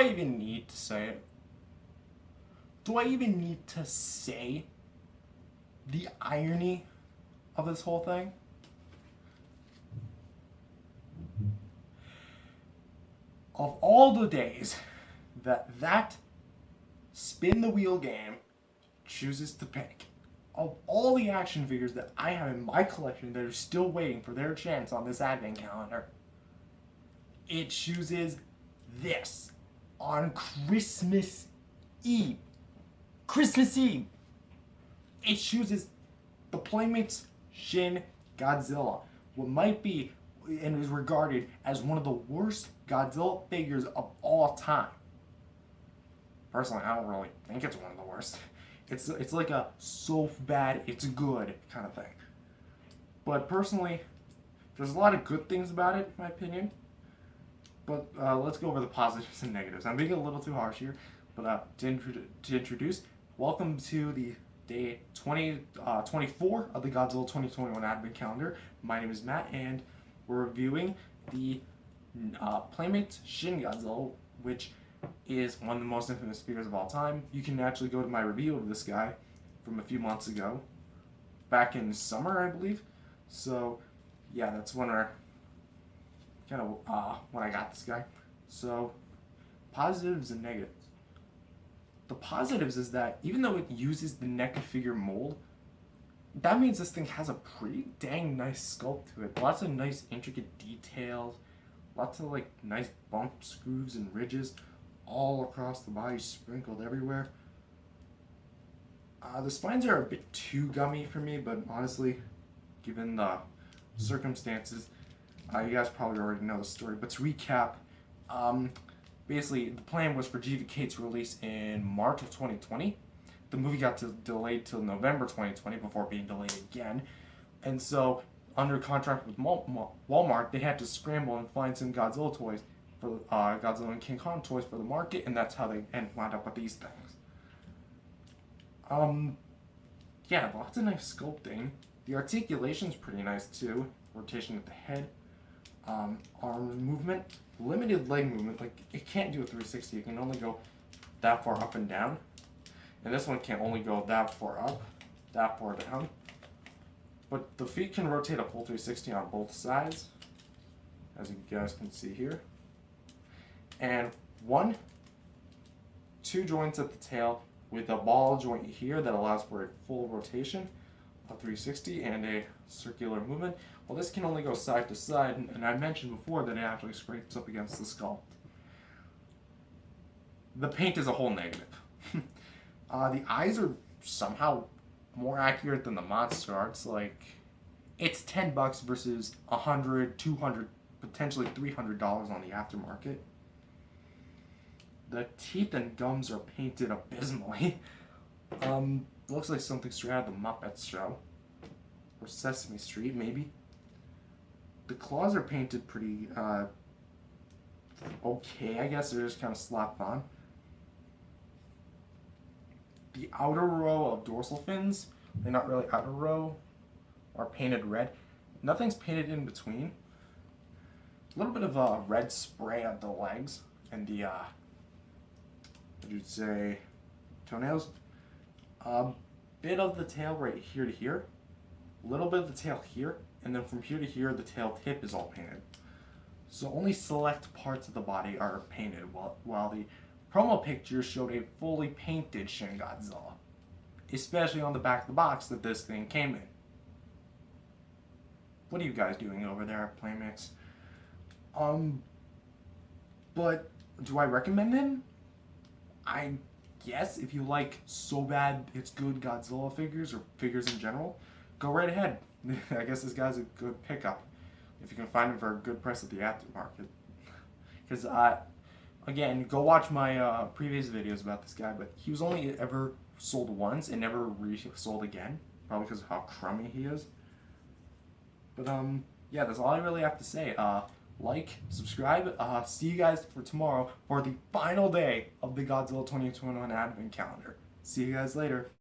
I even need to say it? Do I even need to say the irony of this whole thing? Of all the days that spin the wheel game chooses to pick, of all the action figures that I have in my collection that are still waiting for their chance on this advent calendar, it chooses this on Christmas Eve. Christmas Eve! It chooses the Playmates Shin Godzilla, what might be and is regarded as one of the worst Godzilla figures of all time. Personally, I don't really think it's one of the worst. It's like a so bad it's good kind of thing. But personally, there's a lot of good things about it, in my opinion. But let's go over the positives and negatives. I'm being a little too harsh here, but to introduce, welcome to the day 24 of the Godzilla 2021 Advent Calendar. My name is Matt, and we're reviewing the Playmates Shin Godzilla, which is one of the most infamous figures of all time. You can actually go to my review of this guy from a few months ago, back in summer, I believe. So, yeah, that's when I got this guy. So, positives and negatives. The positives is that even though it uses the NECA figure mold, that means this thing has a pretty dang nice sculpt to it. Lots of nice intricate details, lots of like nice bumps, grooves, and ridges all across the body, sprinkled everywhere. The spines are a bit too gummy for me, but honestly, given the circumstances, you guys probably already know the story. But to recap, basically the plan was for GVK to release in March of 2020. The movie got delayed till November 2020 before being delayed again. And so, under contract with Walmart, they had to scramble and find some Godzilla toys for Godzilla and King Kong toys for the market, and that's how they wound up with these things. Yeah, lots of nice sculpting. The articulation's pretty nice too. Rotation at the head, arm movement, limited leg movement. Like it can't do a 360. It can only go that far up and down. And this one can only go that far up, that far down. But the feet can rotate a full 360 on both sides, as you guys can see here. And two joints at the tail with a ball joint here that allows for a full rotation, a 360, and a circular movement. Well, this can only go side to side, and I mentioned before that it actually scrapes up against the sculpt. The paint is a whole negative. The eyes are somehow more accurate than the monster arts. Like, it's $10 versus $100, $200, potentially $300 on the aftermarket. The teeth and gums are painted abysmally. Looks like something straight out of the Muppets show. Or Sesame Street, maybe. The claws are painted pretty, okay, I guess. They're just kind of slapped on. The outer row of dorsal fins, they're not really outer row, are painted red. Nothing's painted in between. A little bit of red spray on the legs and the, what you'd say, toenails. A bit of the tail right here to here. A little bit of the tail here. And then from here to here, the tail tip is all painted. So only select parts of the body are painted, while the promo picture showed a fully painted Shin Godzilla, especially on the back of the box that this thing came in. What are you guys doing over there at Playmates? But do I recommend him? I guess if you like so bad it's good Godzilla figures or figures in general, go right ahead. I guess this guy's a good pickup if you can find him for a good price at the aftermarket. Because again, go watch my previous videos about this guy, but he was only ever sold once and never sold again, probably because of how crummy he is. But yeah, that's all I really have to say. Like, subscribe. See you guys for tomorrow for the final day of the Godzilla 2021 Advent Calendar. See you guys later.